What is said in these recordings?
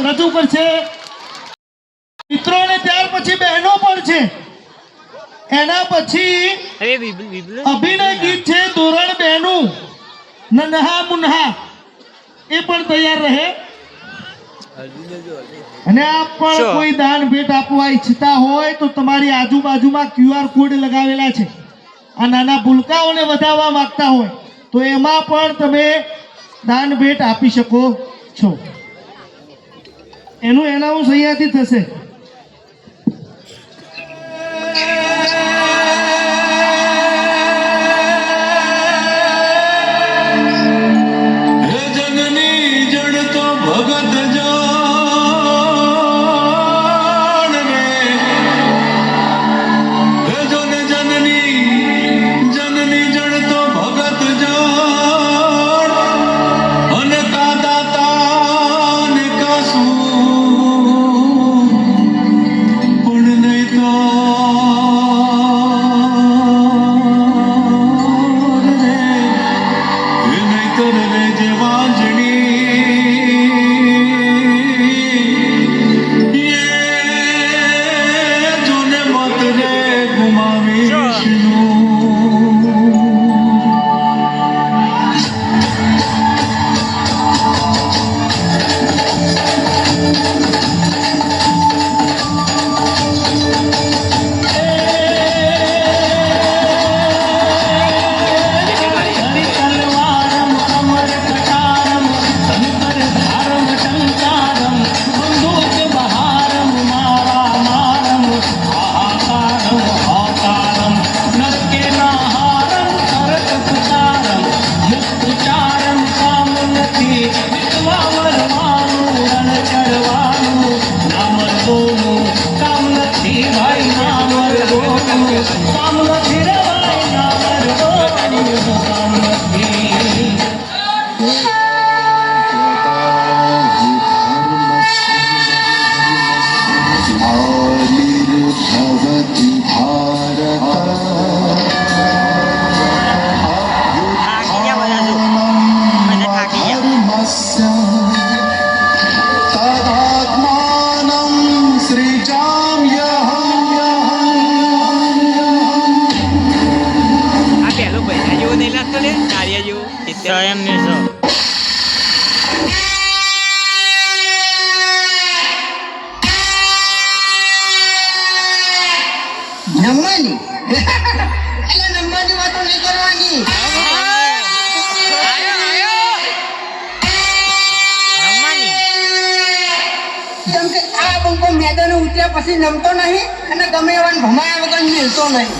રજૂ કરશે મિત્રો ને ત્યાર પછી બહેનો પણ છે. એના પછી અભિનય ગીત છે ધોરણ 2 નું નન્હા મુન્હા, એ પણ તૈયાર રહે. અને આપ પણ કોઈ દાન ભેટ આપવા ઈચ્છતા હોય તો તમારી આજુબાજુમાં QR કોડ લગાવેલા છે. આ નાના ભૂલકાઓને વધાવવા માંગતા હોય તો એમાં પણ તમે દાન ભેટ આપી શકો છો. એનું એનાઉન્સ અહીંયાથી થશે. નમવાની એટલે નમવાની વાતો નહીં કરવાની. કેમ કે આ બંકો મેદાને ઉતર્યા પછી નમતો નહીં અને ગમે એવા ભમાયા વગર મિલતો નહીં.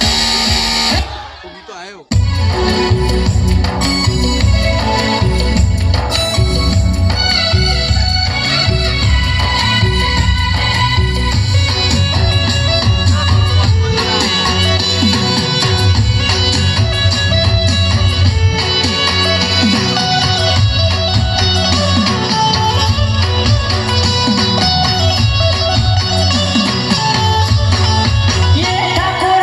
ઠાકોર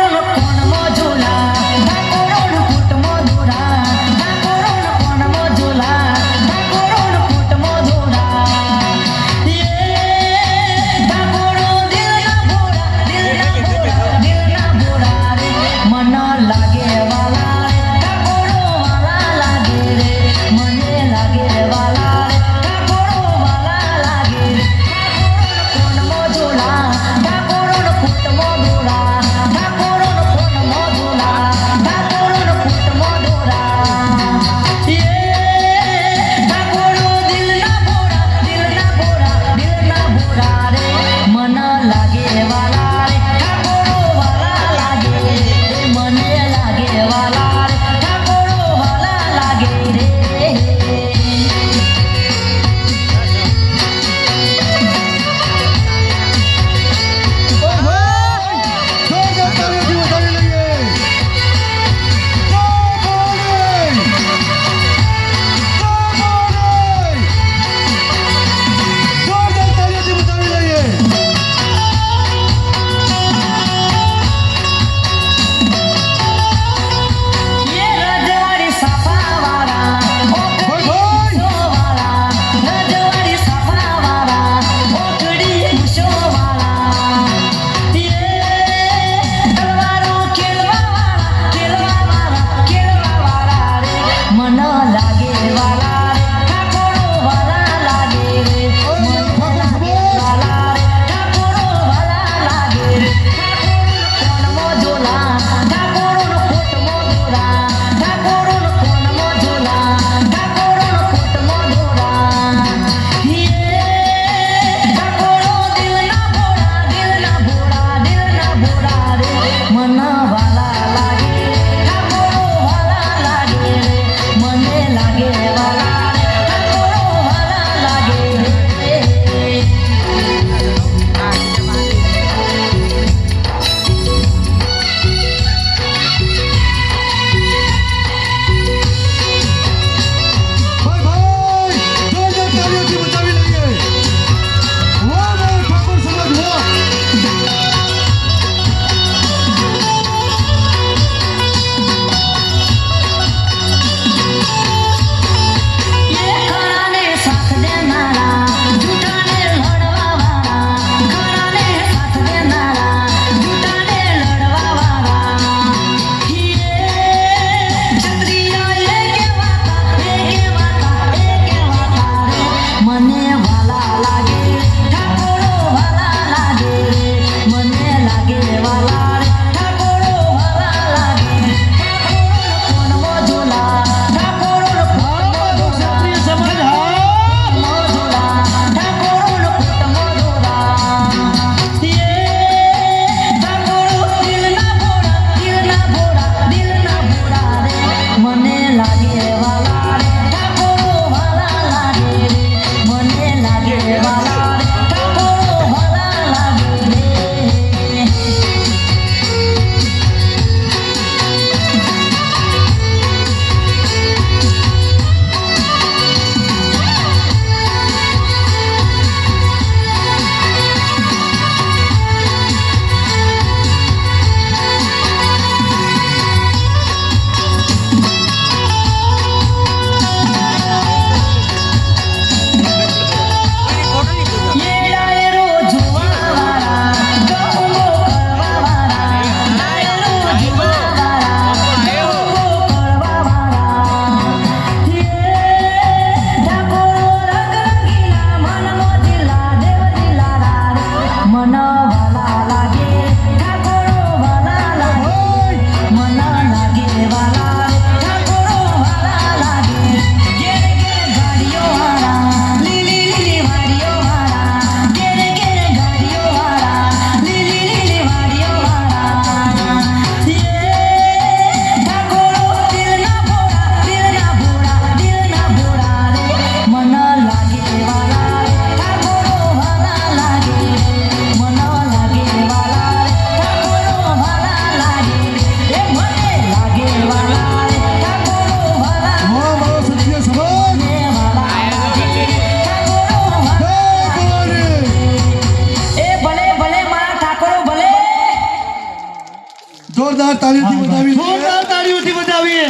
જોરદાર તાળીઓથી વધાવી જોરદાર તાળીઓથી વધાવીએ.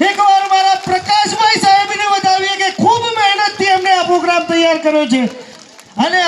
એકવાર મારા પ્રકાશભાઈ સાહેબને વધાવીએ કે ખૂબ મહેનતથી એમને આ પ્રોગ્રામ તૈયાર કર્યો છે અને